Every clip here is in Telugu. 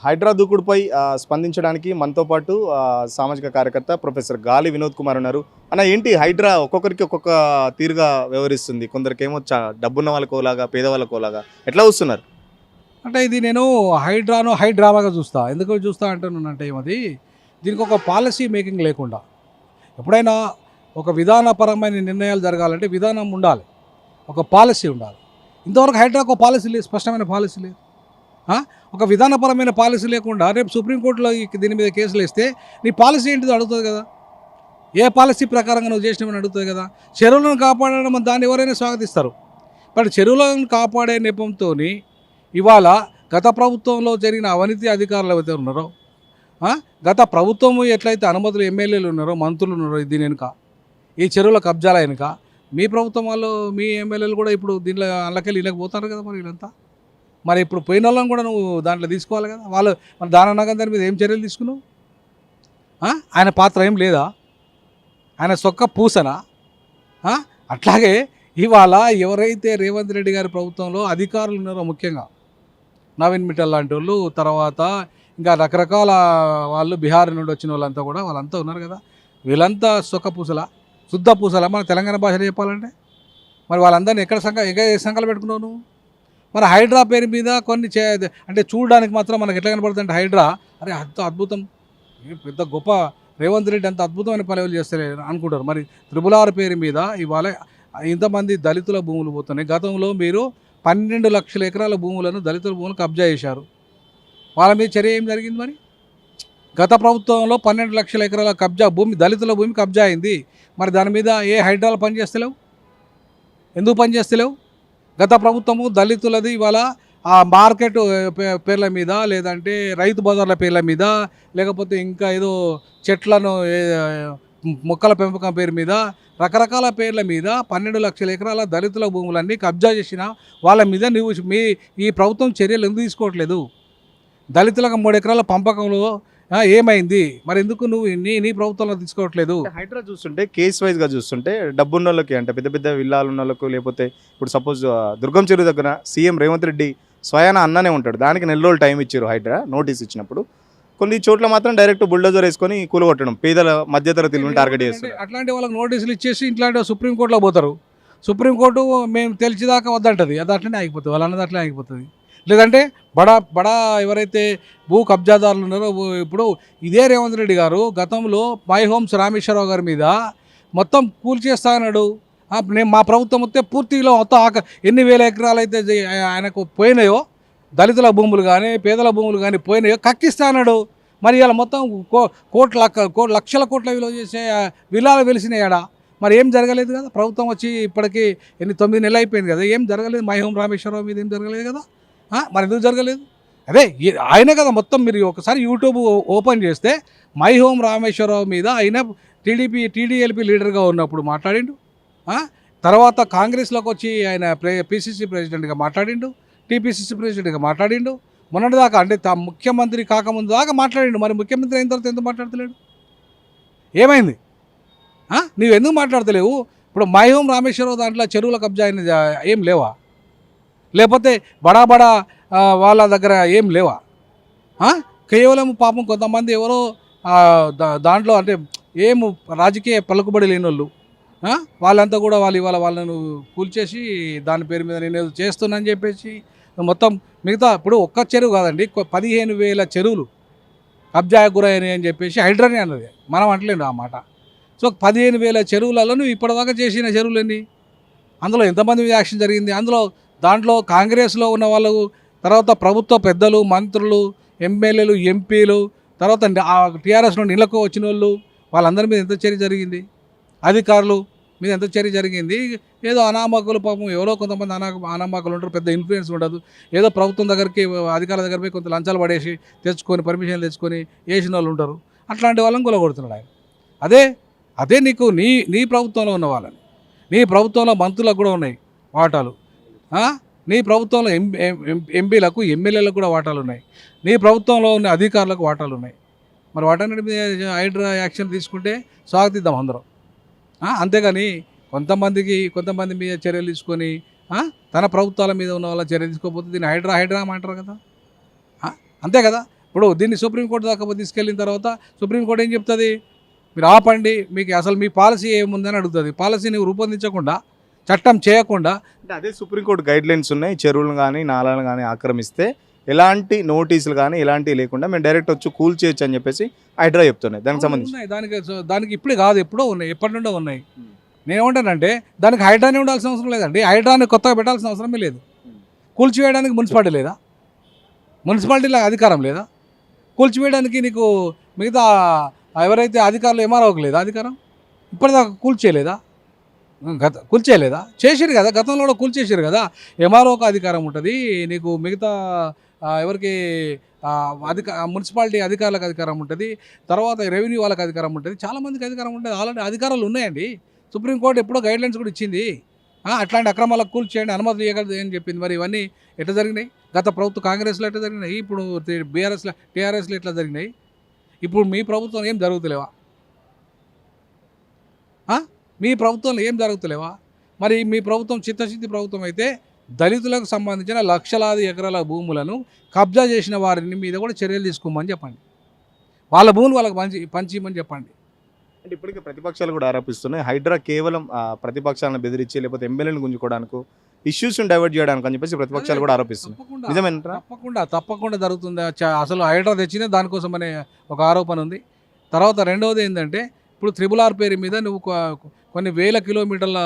హైడ్రా దూకుడుపై స్పందించడానికి మనతో పాటు సామాజిక కార్యకర్త ప్రొఫెసర్ గాలి వినోద్ కుమార్ ఉన్నారు. అన్న ఏంటి హైడ్రా ఒక్కొక్కరికి ఒక్కొక్క తీరుగా వ్యవహరిస్తుంది. కొందరికేమో డబ్బున్న వాళ్ళకోలాగా, పేదవాళ్ళకోలాగా ఎట్లా వస్తున్నారు? అంటే ఇది నేను హైడ్రాను హైడ్రామాగా చూస్తా. ఎందుకు చూస్తా అంటున్నానంటే ఏమది దీనికి ఒక పాలసీ మేకింగ్ లేకుండా ఎప్పుడైనా ఒక విధానపరమైన నిర్ణయాలు జరగాలంటే విధానం ఉండాలి, ఒక పాలసీ ఉండాలి. ఇంతవరకు హైడ్రాకు ఒక పాలసీ లేదు, స్పష్టమైన పాలసీ లేదు. ఒక విధానపరమైన పాలసీ లేకుండా రేపు సుప్రీంకోర్టులో దీని మీద కేసులు వేస్తే నీ పాలసీ ఏంటిదో అడుగుతుంది కదా, ఏ పాలసీ ప్రకారంగా నువ్వు చేసినామని అడుగుతుంది కదా. చెరువులను కాపాడడం దాన్ని ఎవరైనా స్వాగతిస్తారు. బట్ చెరువులను కాపాడే నెపంతో ఇవాళ గత ప్రభుత్వంలో జరిగిన అవినీతి అధికారులు ఎవరైతే ఉన్నారో, గత ప్రభుత్వము ఎట్లయితే అనుమతులు ఎమ్మెల్యేలు ఉన్నారో, మంత్రులు ఉన్నారో, దీని వెనుక ఈ చెరువుల కబ్జాల వెనుక మీ ప్రభుత్వం వాళ్ళు, మీ ఎమ్మెల్యేలు కూడా ఇప్పుడు దీంట్లో అందులోకెళ్ళి ఇళ్ళకి కదా. మరి వీళ్ళంతా మరి ఇప్పుడు పోయిన వాళ్ళని కూడా నువ్వు దాంట్లో తీసుకోవాలి కదా. వాళ్ళు మరి దానన్నగా దాని మీద ఏం చర్యలు తీసుకున్నావు? ఆయన పాత్ర ఏం లేదా? ఆయన సొక్క పూసనా? అట్లాగే ఇవాళ ఎవరైతే రేవంత్ రెడ్డి గారి ప్రభుత్వంలో అధికారులు ఉన్నారో, ముఖ్యంగా నవీన్ మిట్టల్ లాంటి వాళ్ళు, తర్వాత ఇంకా రకరకాల వాళ్ళు బీహార్ నుండి వచ్చిన వాళ్ళంతా కూడా వాళ్ళంతా ఉన్నారు కదా. వీళ్ళంతా సొక్క పూసలా, శుద్ధ పూసలా మన తెలంగాణ భాషలో చెప్పాలంటే? మరి వాళ్ళందరినీ ఎక్కడ సంఘాలు పెట్టుకున్నావు నువ్వు? మరి హైడ్రా పేరు మీద కొన్ని అంటే చూడడానికి మాత్రం మనకు ఎట్లా కనపడుతుంది అంటే హైడ్రా అరే అంత అద్భుతం, పెద్ద గొప్ప రేవంత్ రెడ్డి అంత అద్భుతమైన పనులు చేస్తారు అనుకుంటారు. మరి త్రిపుల్ పేరు మీద ఇవాళ ఇంతమంది దళితుల భూములు పోతున్నాయి. గతంలో మీరు 12 లక్షల ఎకరాల భూములను, దళితుల భూములను కబ్జా చేశారు. వాళ్ళ మీద చర్య ఏం జరిగింది? మరి గత ప్రభుత్వంలో 12 లక్షల ఎకరాల భూమి, దళితుల భూమి కబ్జా అయింది. మరి దాని మీద ఏ హైడ్రాలు పనిచేస్తలేవు? ఎందుకు పనిచేస్తలేవు? గత ప్రభుత్వము దళితులది ఇవాళ ఆ మార్కెట్ పేర్ల మీద, లేదంటే రైతు బజార్ల పేర్ల మీద, లేకపోతే ఇంకా ఏదో చెట్లను మొక్కల పెంపకం పేరు మీద, రకరకాల పేర్ల మీద 12 లక్షల ఎకరాల దళితుల భూములన్నీ కబ్జా చేసిన వాళ్ళ మీద ఈ ప్రభుత్వం చర్యలు ఎందుకు తీసుకోవట్లేదు? దళితులకు 3 ఎకరాల పంపకంలో ఏమైంది? మరి ఎందుకు నువ్వు నీ ప్రభుత్వంలో తీసుకోవట్లేదు? హైడ్రా చూస్తుంటే కేస్ వైజ్గా చూస్తుంటే డబ్బున్న వాళ్ళకి, అంటే పెద్ద పెద్ద విల్లాలు ఉన్న వాళ్ళకు, లేకపోతే ఇప్పుడు సపోజ్ దుర్గం చెరువు దగ్గర సీఎం రేవంత్ రెడ్డి స్వయాన అన్ననే ఉంటాడు. దానికి నెల రోజులు టైం ఇచ్చారు హైడ్రా నోటీస్ ఇచ్చినప్పుడు. కొన్ని చోట్ల మాత్రం డైరెక్ట్ బుల్డోజర్ వేసుకొని కూలగొట్టడం, పేదల మధ్యతరగతులను టార్గెట్ చేస్తారు. అట్లాంటి వాళ్ళకి నోటీసులు ఇచ్చేసి ఇట్లాంటి సుప్రీంకోర్టులో పోతారు. సుప్రీంకోర్టు మేము తెలిసిదాకా వద్దంటది, అది అట్లనే ఆగిపోతుంది, వాళ్ళు అన్నది అట్లనే ఆగిపోతుంది. లేదంటే బడా ఎవరైతే భూ కబ్జాదారులు ఉన్నారో, ఇప్పుడు ఇదే రేవంత్ రెడ్డి గారు గతంలో మై హోమ్స్ రామేశ్వరరావు గారి మీద మొత్తం కూల్చేస్తా అన్నాడు. నేను మా ప్రభుత్వం వస్తే పూర్తిలో మొత్తం ఎన్ని వేల ఎకరాలు అయితే ఆయనకు పోయినాయో, దళితుల భూములు కానీ పేదల భూములు కానీ పోయినాయో కక్కిస్తా అన్నాడు. మరి ఇలా మొత్తం లక్షల కోట్ల విలువ చేసే విలాలు వెలిసినాయాడా? మరి ఏం జరగలేదు కదా. ప్రభుత్వం వచ్చి ఇప్పటికీ 9 నెలలు అయిపోయింది కదా, ఏం జరగలేదు. మై హోమ్ రామేశ్వరరావు మీద ఏం జరగలేదు కదా. మరి ఎందుకు జరగలేదు? అదే ఆయనే కదా మొత్తం. మీరు ఒకసారి యూట్యూబ్ ఓపెన్ చేస్తే మై హోమ్ రామేశ్వరరావు మీద ఆయన టీడీఎల్పీ లీడర్గా ఉన్నప్పుడు మాట్లాడిండు. తర్వాత కాంగ్రెస్లోకి వచ్చి ఆయన పిసిసి ప్రెసిడెంట్గా మాట్లాడిండు, టీపీసీసీ ప్రెసిడెంట్గా మాట్లాడిండు. మొన్నటిదాకా అంటే ముఖ్యమంత్రి కాకముందు దాకా మాట్లాడిండు. మరి ముఖ్యమంత్రి అయిన తర్వాత ఎందుకు మాట్లాడతలేడు? ఏమైంది? నువ్వు ఎందుకు మాట్లాడతలేవు? ఇప్పుడు మై హోమ్ రామేశ్వరరావు దాంట్లో చెరువుల కబ్జా అయినది ఏం లేవా? లేకపోతే బడా వాళ్ళ దగ్గర ఏం లేవా? కేవలం పాపం కొంతమంది ఎవరో దాంట్లో అంటే ఏం రాజకీయ పలుకుబడి లేని వాళ్ళు, వాళ్ళంతా కూడా ఇవాళ వాళ్ళను కూల్చేసి దాని పేరు మీద నేను చేస్తున్నానని చెప్పేసి మొత్తం మిగతా ఇప్పుడు ఒక్క చెరువు కాదండి, 15,000 చెరువులు కబ్జా గురయ్యాయి అని చెప్పేసి హైడ్రాని అన్నది, మనం అంటలేండి ఆ మాట. సో 15,000 చెరువులలో నువ్వు ఇప్పటిదాకా చేసిన చెరువులు ఎన్ని? అందులో ఎంతమంది మీద యాక్షన్ జరిగింది? దాంట్లో కాంగ్రెస్లో ఉన్న వాళ్ళు, తర్వాత ప్రభుత్వ పెద్దలు, మంత్రులు, ఎమ్మెల్యేలు, ఎంపీలు, తర్వాత టీఆర్ఎస్ నుండి ఇళ్ళకు వచ్చిన వాళ్ళందరి మీద ఎంత చర్య జరిగింది? అధికారులు మీద ఎంత చర్య జరిగింది? ఏదో అనామకులు, పాపం ఎవరో కొంతమంది అనామకులు ఉంటారు, పెద్ద ఇన్ఫ్లుయెన్స్ ఉండదు, ఏదో ప్రభుత్వం దగ్గరికి అధికారుల దగ్గర పోయి కొంత లంచాలు పడేసి తెచ్చుకొని పర్మిషన్ తెచ్చుకొని వేసిన వాళ్ళు ఉంటారు. అట్లాంటి వాళ్ళని కొలగొడుతున్నాడు ఆయన. అదే నీకు నీ ప్రభుత్వంలో ఉన్న వాళ్ళని, నీ ప్రభుత్వంలో మంత్రులకు కూడా ఉన్నాయి వాటాలు, నీ ప్రభుత్వంలో ఎంపీలకు ఎమ్మెల్యేలకు కూడా వాటాలు ఉన్నాయి, నీ ప్రభుత్వంలో ఉన్న అధికారులకు వాటాలు ఉన్నాయి. మరి వాటన్నిటి మీద హైడ్రా యాక్షన్ తీసుకుంటే స్వాగతిద్దాం అందరం. అంతేగాని కొంతమంది మీద చర్యలు తీసుకొని తన ప్రభుత్వాల మీద ఉన్న వాళ్ళ చర్య తీసుకోకపోతే దీన్ని హైడ్రా అంటారు కదా. అంతే కదా. ఇప్పుడు దీన్ని సుప్రీంకోర్టు దాకా తీసుకెళ్ళిన తర్వాత సుప్రీంకోర్టు ఏం చెప్తుంది, మీరు ఆపండి, మీకు అసలు మీ పాలసీ ఏముందని అడుగుతుంది. పాలసీని రూపొందించకుండా, చట్టం చేయకుండా అంటే అదే సుప్రీంకోర్టు గైడ్ లైన్స్ ఉన్నాయి, చెరువులను కానీ నాలాలను కానీ ఆక్రమిస్తే ఎలాంటి నోటీసులు కానీ ఎలాంటివి లేకుండా మేము డైరెక్ట్ వచ్చి కూల్ చేయొచ్చు అని చెప్పేసి హైడ్రా చెప్తున్నాయి. దానికి సంబంధించి ఉన్నాయి. దానికి ఇప్పుడే కాదు, ఎప్పుడో ఉన్నాయి, ఎప్పటి నుండో ఉన్నాయి. నేనేమంటానంటే దానికి హైడ్రానే ఉండాల్సిన అవసరం లేదండి. హైడ్రాని కొత్తగా పెట్టాల్సిన అవసరమే లేదు. కూల్చివేయడానికి మున్సిపాలిటీ లేదా? మున్సిపాలిటీలో అధికారం లేదా? కూల్చివేయడానికి నీకు మిగతా ఎవరైతే అధికారులు ఎంఆర్ఓకి లేదా అధికారం? ఇప్పటిదాకా కూల్చేయలేదా? కూల్చేయలేదా? చేసారు కదా, గతంలో కూడా కూల్చేసారు కదా. ఎంఆర్ఓకి అధికారం ఉంటుంది, నీకు మిగతా ఎవరికి మున్సిపాలిటీ అధికారులకు అధికారం ఉంటుంది, తర్వాత రెవెన్యూ వాళ్ళకి అధికారం ఉంటుంది, చాలామందికి అధికారం ఉంటుంది. ఆల్రెడీ అధికారాలు ఉన్నాయండి. సుప్రీంకోర్టు ఎప్పుడో గైడ్లైన్స్ కూడా ఇచ్చింది. అట్లాంటి అక్రమాలకు కూల్చేయండి, అనుమతి ఇవ్వగలదు అని చెప్పింది. మరి ఇవన్నీ ఎట్లా జరిగినాయి? గత ప్రభుత్వం కాంగ్రెస్లో ఎట్లా జరిగినాయి, ఇప్పుడు బీఆర్ఎస్లో టీఆర్ఎస్లో ఎట్లా జరిగినాయి? ఇప్పుడు మీ ప్రభుత్వం ఏం జరుగుతలేవా? మీ ప్రభుత్వంలో ఏం జరుగుతలేవా? మరి మీ ప్రభుత్వం చిత్తశుద్ధి ప్రభుత్వం అయితే దళితులకు సంబంధించిన లక్షలాది ఎకరాల భూములను కబ్జా చేసిన వారిని మీద కూడా చర్యలు తీసుకోమని చెప్పండి. వాళ్ళ భూములు వాళ్ళకి పంచిమని చెప్పండి. అంటే ఇప్పటికే ప్రతిపక్షాలు కూడా ఆరోపిస్తున్నాయి, హైడ్రా కేవలం ప్రతిపక్షాలను బెదిరించి లేకపోతే ఎమ్మెల్యేలను గుంజుకోవడానికి, ఇష్యూస్ని డైవర్ట్ చేయడానికి అని చెప్పేసి ప్రతిపక్షాలు కూడా ఆరోపిస్తున్నాయి. నిజమేనా? తప్పకుండా జరుగుతుంది. అసలు హైడ్రా తెచ్చినా దానికోసం అనే ఒక ఆరోపణ ఉంది. తర్వాత రెండవది ఏంటంటే, ఇప్పుడు త్రిబుల్ పేరు మీద నువ్వు కొన్ని వేల కిలోమీటర్ల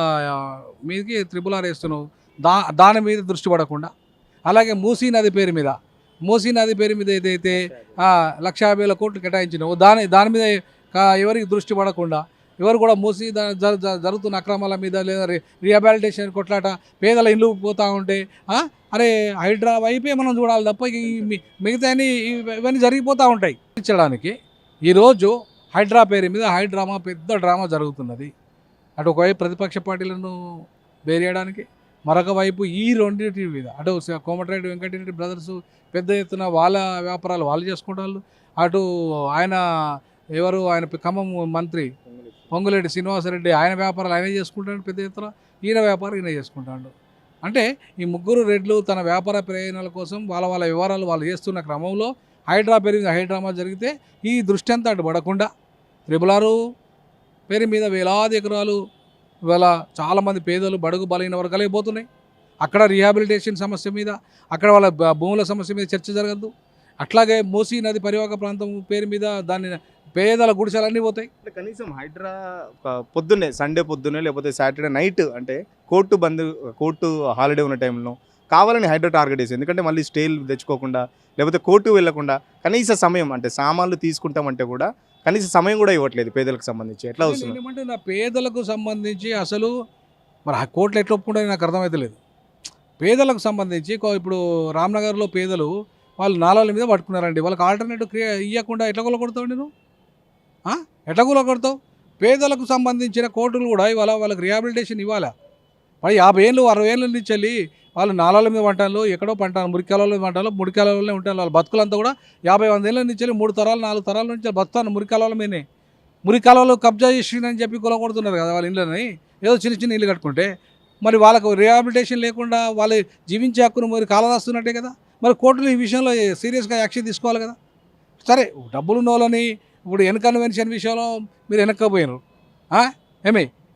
మీదకి త్రిబుల్ వేస్తున్నావు, దాని మీద దృష్టి పడకుండా. అలాగే మూసీ నది పేరు మీద ఏదైతే 1,50,000 కోట్లు కేటాయించినావు, దాని మీద ఎవరికి దృష్టి పడకుండా, ఎవరు కూడా మూసి జరుగుతున్న అక్రమాల మీద లేదా రీహాబిలిటేషన్ కొట్లాట, పేదల ఇల్లు పోతూ ఉంటే అరే హైడ్రా వైపే మనం చూడాలి తప్ప మిగతా ఇవన్నీ జరిగిపోతూ ఉంటాయి. ఇచ్చడానికి ఈరోజు హైడ్రా పేరు మీద పెద్ద డ్రామా జరుగుతున్నది. అటు ఒకవైపు ప్రతిపక్ష పార్టీలను బేరేయడానికి, మరొక వైపు ఈ రెండింటి మీద అటు కోమటిరెడ్డి వెంకటరెడ్డి బ్రదర్స్ పెద్ద ఎత్తున వాళ్ళ వ్యాపారాలు వాళ్ళు చేసుకుంటారు, అటు ఆయన ఖమ్మం మంత్రి పొంగులేటి శ్రీనివాసరెడ్డి ఆయన వ్యాపారాలు ఆయనే చేసుకుంటాడు పెద్ద ఎత్తున, ఈయన వ్యాపారం ఈయన చేసుకుంటాడు. అంటే ఈ ముగ్గురు రెడ్లు తన వ్యాపార ప్రయోజనాల కోసం వాళ్ళ వ్యవహారాలు వాళ్ళు చేస్తున్న క్రమంలో హైడ్రా హైడ్రామా జరిగితే ఈ దృష్టి అంతా అటు పడకుండా త్రిబుల్ పేరు మీద వేలాది ఎకరాలు ఇవాళ చాలామంది పేదలు బడుగు బలైన వర్గాలే పోతున్నాయి. అక్కడ రీహాబిలిటేషన్ సమస్య మీద, అక్కడ వాళ్ళ భూముల సమస్య మీద చర్చ జరగద్దు. అట్లాగే మూసీ నది పరివాహక ప్రాంతం పేరు మీద దాన్ని పేదల గుడిసెలన్నీ పోతాయి. కనీసం హైడ్రా పొద్దున్నే, సండే పొద్దున్నే లేకపోతే సాటర్డే నైట్, అంటే కోర్టు హాలిడే ఉన్న టైంలో కావాలని హైడ్రా టార్గెట్ చేసి, ఎందుకంటే మళ్ళీ స్టేలు తెచ్చుకోకుండా లేకపోతే కోర్టు వెళ్లకుండా కనీస సమయం, అంటే సామాన్లు తీసుకుంటామంటే కూడా కనీస సమయం కూడా ఇవ్వట్లేదు పేదలకు సంబంధించి. ఎట్లా వస్తుంది ఏమంటే నా పేదలకు సంబంధించి అసలు మరి ఆ కోర్టులు ఎట్లా ఒప్పుకుంటే నాకు అర్థమవుతలేదు. పేదలకు సంబంధించి ఇప్పుడు రామ్నగర్లో పేదలు వాళ్ళు నాలాల మీద పట్టుకున్నారండి, వాళ్ళకి ఆల్టర్నేటివ్ ఇవ్వకుండా ఎట్లా కొలగొడతావు నేను? ఎట్లా కొలగొడతావు? పేదలకు సంబంధించిన కోర్టులు కూడా ఇవాళ వాళ్ళకి రిహాబిలిటేషన్ ఇవ్వాలి. మరి 50 ఏళ్ళు 60 ఏళ్ళ నుంచి వెళ్ళి వాళ్ళు నాలాల మీద పంటాలు, ఎక్కడో పంటాను, మురికాలలో మీద పంటాలు, మురికాలలోనే ఉంటాను. వాళ్ళ బతుకులంతా కూడా 50-100 ఏళ్ళ నుంచి వెళ్ళి 3 తరాలు 4 తరాల నుంచి బతుకుతాను మురికాలలో మీదే. మురికాలలో కబ్జా చేసిందని చెప్పి కొలగొడుతున్నారు కదా వాళ్ళ ఇళ్ళని, ఏదో చిన్న ఇల్లు కట్టుకుంటే. మరి వాళ్ళకు రిహాబిలిటేషన్ లేకుండా వాళ్ళు జీవించే హక్కును మరి కాలరాస్తున్నట్టే కదా. మరి కోర్టులు ఈ విషయంలో సీరియస్గా యాక్షన్ తీసుకోవాలి కదా. సరే డబ్బులున్న వాళ్ళని ఇప్పుడు ఎన్కన్వెన్షన్ విషయంలో మీరు వెనక్కపోయినారు,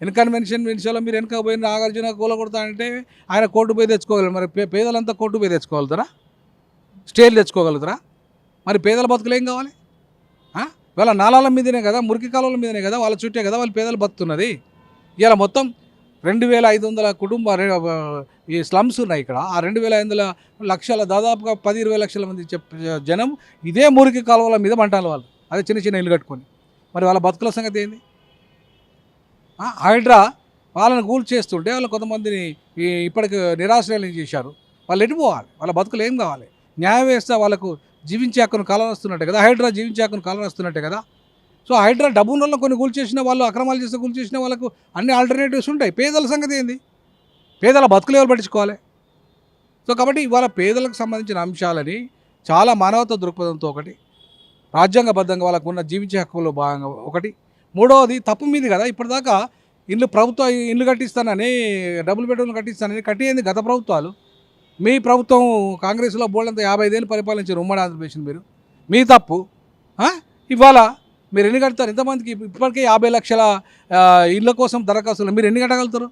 ఎన్కన్వెన్షన్ విషయంలో మీరు వెనక్కపోయిన నాగార్జున కూలగొడతానంటే ఆయన కోర్టు పోయి తెచ్చుకోగలరు. మరి పేదలంతా కోర్టు పోయి తెచ్చుకోగలుగుతారా? స్టేలు తెచ్చుకోగలుగుతారా? మరి పేదల బతుకులు ఏం కావాలి? వాళ్ళ నాలాల మీదనే కదా, మురికి కాలువల మీదనే కదా, వాళ్ళ చుట్టే కదా వాళ్ళ పేదలు బతుకుతున్నది. ఇలా మొత్తం 2,500 ఈ స్లమ్స్ ఉన్నాయి ఇక్కడ. ఆ 2,500 లక్షల దాదాపుగా 10-20 లక్షల మంది జనం ఇదే మురికి కాలువల మీద పంటాలి వాళ్ళు, అదే చిన్న ఇల్లు కట్టుకొని. మరి వాళ్ళ బతుకుల సంగతి ఏంది? హైడ్రా వాళ్ళని కూల్ చేస్తుంటే వాళ్ళు కొంతమందిని ఇప్పటికి నిరాశ్రయాలు చేశారు. వాళ్ళు ఎటుపోవాలి? వాళ్ళ బతుకులు ఏం కావాలి? న్యాయ వ్యవస్థ వాళ్ళకు జీవించే హక్కును కాలరాస్తున్నట్టే కదా, హైడ్రా జీవించే హక్కును కాలరాస్తున్నట్టే కదా. సో హైడ్రా డబ్బులలో కొన్ని కూల్ చేసిన వాళ్ళు, అక్రమాలు చేస్తే కూల్ చేసిన వాళ్ళకు అన్ని ఆల్టర్నేటివ్స్ ఉంటాయి. పేదల సంగతి ఏంది? పేదల బతుకులు ఎవరు పట్టించుకోవాలి? సో కాబట్టి ఇవాళ పేదలకు సంబంధించిన అంశాలని చాలా మానవతా దృక్పథంతో ఒకటి, రాజ్యాంగబద్ధంగా వాళ్ళకు ఉన్న జీవించే హక్కులో భాగంగా ఒకటి, మూడవది తప్పు మీది కదా. ఇప్పటిదాకా ప్రభుత్వం ఇల్లు కట్టిస్తానని, డబుల్ బెడ్రూమ్లు కట్టిస్తానని కట్టేది గత ప్రభుత్వాలు. మీ ప్రభుత్వం కాంగ్రెస్లో బోల్డంతా 55 ఏళ్ళు పరిపాలించారు ఉమ్మడి ఆంధ్రప్రదేశ్. మీ తప్పు. ఇవాళ మీరు ఎన్ని కడతారు? ఎంతమందికి ఇప్పటికే 50 లక్షల ఇళ్ళ కోసం దరఖాస్తులు మీరు ఎన్ని కట్టగలుగుతారు?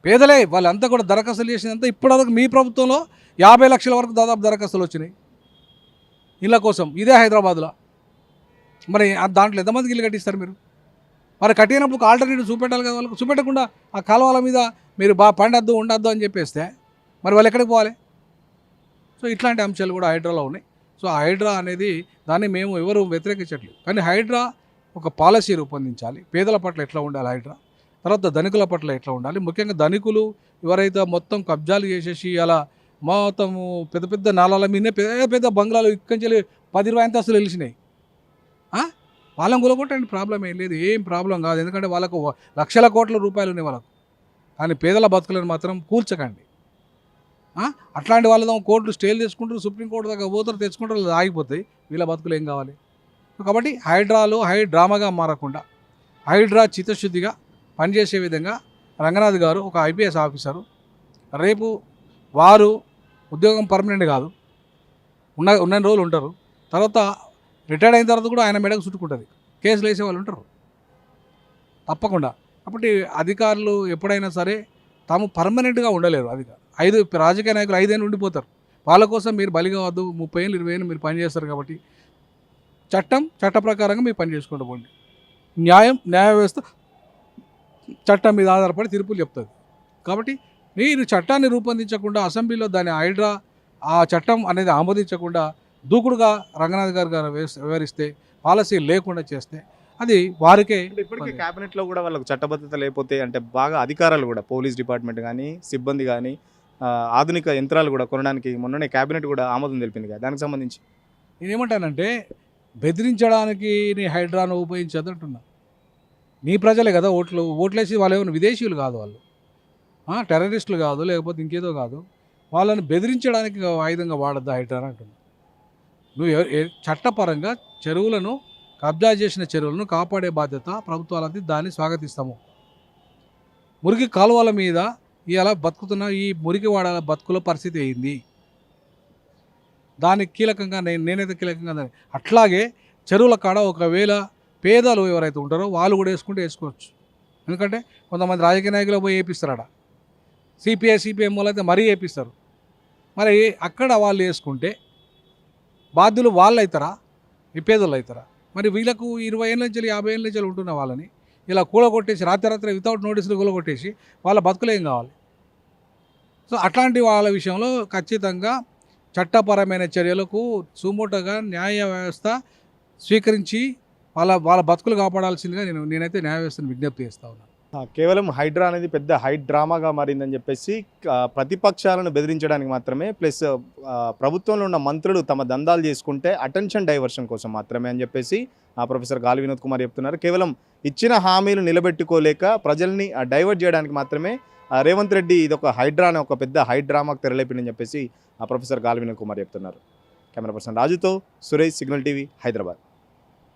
పేదలే వాళ్ళంతా కూడా దరఖాస్తులు చేసినంత ఇప్పటివరకు మీ ప్రభుత్వంలో 50 లక్షల వరకు దాదాపు దరఖాస్తులు వచ్చినాయి ఇళ్ళ కోసం. ఇదే హైదరాబాద్లో. మరి దాంట్లో ఎంతమందికి ఇల్లు కట్టిస్తారు మీరు? మరి కట్టినప్పుడు ఆల్టర్నేటివ్ చూపెట్టాలి కదా వాళ్ళకు. చూపెట్టకుండా ఆ కాలువల మీద మీరు పండద్దు ఉండద్దు అని చెప్పేస్తే మరి వాళ్ళు ఎక్కడికి పోవాలి? సో ఇట్లాంటి అంశాలు కూడా హైడ్రాలో ఉన్నాయి. సో ఆ హైడ్రా అనేది దాన్ని మేము ఎవరు వ్యతిరేకించట్లేదు. కానీ హైడ్రా ఒక పాలసీ రూపొందించాలి. పేదల పట్ల ఎట్లా ఉండాలి హైడ్రా, తర్వాత ధనికుల పట్ల ఎట్లా ఉండాలి. ముఖ్యంగా ధనికులు ఎవరైతే మొత్తం కబ్జాలు చేసేసి అలా మొత్తం పెద్ద పెద్ద నాలాల మీదనే పెద్ద పెద్ద బంగ్లాలు ఇక్కడి నుంచి 10-20 అంతస్తులు వెలిసినాయి. వాళ్ళని కూలగొట్టండి, ప్రాబ్లం ఏం లేదు, ఏం ప్రాబ్లం కాదు. ఎందుకంటే వాళ్ళకు లక్షల కోట్ల రూపాయలు ఉన్నాయి వాళ్ళకు. కానీ పేదల బతుకులను మాత్రం కూల్చకండి. అట్లాంటి వాళ్ళతో కోర్టులు స్టేలు తెచ్చుకుంటారు, సుప్రీంకోర్టు దగ్గర పోతారు, తెచ్చుకుంటారు, ఆగిపోతాయి. వీళ్ళ బతుకులు ఏం కావాలి? కాబట్టి హైడ్రాలో డ్రామాగా మారకుండా హైడ్రా చిత్తశుద్ధిగా పనిచేసే విధంగా రంగనాథ్ గారు ఒక ఐపీఎస్ ఆఫీసరు. రేపు వారు ఉద్యోగం పర్మనెంట్ కాదు, ఉన్న రోజులు ఉంటారు. తర్వాత రిటైర్డ్ అయిన తర్వాత కూడా ఆయన మెడకు చుట్టుకుంటుంది. కేసులు వేసే వాళ్ళు ఉంటారు తప్పకుండా. కాబట్టి అధికారులు ఎప్పుడైనా సరే తాము పర్మనెంట్గా ఉండలేరు. రాజకీయ నాయకులు 5 ఏళ్ళు ఉండిపోతారు. వాళ్ళ కోసం మీరు బలిగా వద్దు. 30 ఏళ్ళు 20 ఏళ్ళు మీరు పనిచేస్తారు కాబట్టి చట్ట ప్రకారంగా మీరు పని చేసుకుంటూ పోండి. న్యాయ వ్యవస్థ చట్టం మీద ఆధారపడి తీర్పులు చెప్తుంది. కాబట్టి మీరు చట్టాన్ని రూపొందించకుండా అసెంబ్లీలో దాని హైడ్రా ఆ చట్టం అనేది ఆమోదించకుండా దూకుడుగా రంగనాథ్ గారు వ్యవహరిస్తే, పాలసీ లేకుండా చేస్తే అది వారికే. ఇప్పటికీ క్యాబినెట్లో కూడా వాళ్ళకు చట్టబద్ధత లేకపోతే అంటే బాగా అధికారాలు కూడా పోలీస్ డిపార్ట్మెంట్ కానీ సిబ్బంది కానీ ఆధునిక యంత్రాలు కూడా కొనడానికి మొన్ననే క్యాబినెట్ కూడా ఆమోదం తెలిపింది కదా, దానికి సంబంధించి నేనేమంటానంటే బెదిరించడానికి నీ హైడ్రాను ఉపయోగించదు అంటున్నా. నీ ప్రజలే కదా ఓట్లేసి వాళ్ళు ఏమైనా విదేశీయులు కాదు, వాళ్ళు టెర్రరిస్టులు కాదు, లేకపోతే ఇంకేదో కాదు. వాళ్ళని బెదిరించడానికి ఆయుధంగా వాడద్దు హైడ్రా అంటున్నా. నువ్వు చట్టపరంగా చెరువులను కబ్జా చేసిన చెరువులను కాపాడే బాధ్యత ప్రభుత్వాలది, దాన్ని స్వాగతిస్తాము. మురికి కాలువల మీద ఇలా బతుకుతున్న ఈ మురికి వాడాల బతుకుల పరిస్థితి అయింది, దానికి కీలకంగా నేనైతే కీలకంగా అట్లాగే చెరువుల కాడ ఒకవేళ పేదలు ఎవరైతే ఉంటారో వాళ్ళు కూడా వేసుకోవచ్చు. ఎందుకంటే కొంతమంది రాజకీయ నాయకులు పోయి వేపిస్తారట, సిపిఎం వాళ్ళు అయితే మరీ వేపిస్తారు. మరి అక్కడ వాళ్ళు వేసుకుంటే బాధ్యులు వాళ్ళు అవుతారా, ఈ పేదలు అవుతారా? మరి వీళ్ళకు 20 ఏళ్ళ నుంచి 50 ఏళ్ళ నుంచి ఉంటున్న వాళ్ళని ఇలా కూలగొట్టేసి రాత్రి వితౌట్ నోటీసులు కూలగొట్టేసి వాళ్ళ బతుకులు ఏం కావాలి? సో అట్లాంటి వాళ్ళ విషయంలో ఖచ్చితంగా చట్టపరమైన చర్యలకు సుమోటోగా న్యాయ వ్యవస్థ స్వీకరించి వాళ్ళ బతుకులు కాపాడాల్సిందిగా నేనైతే న్యాయ వ్యవస్థను విజ్ఞప్తి చేస్తా ఉన్నాను. కేవలం హైడ్రా అనేది పెద్ద డ్రామాగా మారిందని చెప్పేసి ప్రతిపక్షాలను బెదిరించడానికి మాత్రమే, ప్లస్ ప్రభుత్వంలో ఉన్న మంత్రులు తమ దందాలు చేసుకుంటే అటెన్షన్ డైవర్షన్ కోసం మాత్రమే అని చెప్పేసి ప్రొఫెసర్ గాలి వినోద్ కుమార్ చెప్తున్నారు. కేవలం ఇచ్చిన హామీలు నిలబెట్టుకోలేక ప్రజల్ని డైవర్ట్ చేయడానికి మాత్రమే రేవంత్ రెడ్డి ఇదొక హైడ్రా అనే ఒక పెద్ద డ్రామాకు తెరలేపిందని చెప్పేసి ప్రొఫెసర్ గాలి వినోద్ కుమార్ చెప్తున్నారు. కెమెరా పర్సన్ రాజుతో సురేష్, సిగ్నల్ టీవీ, హైదరాబాద్.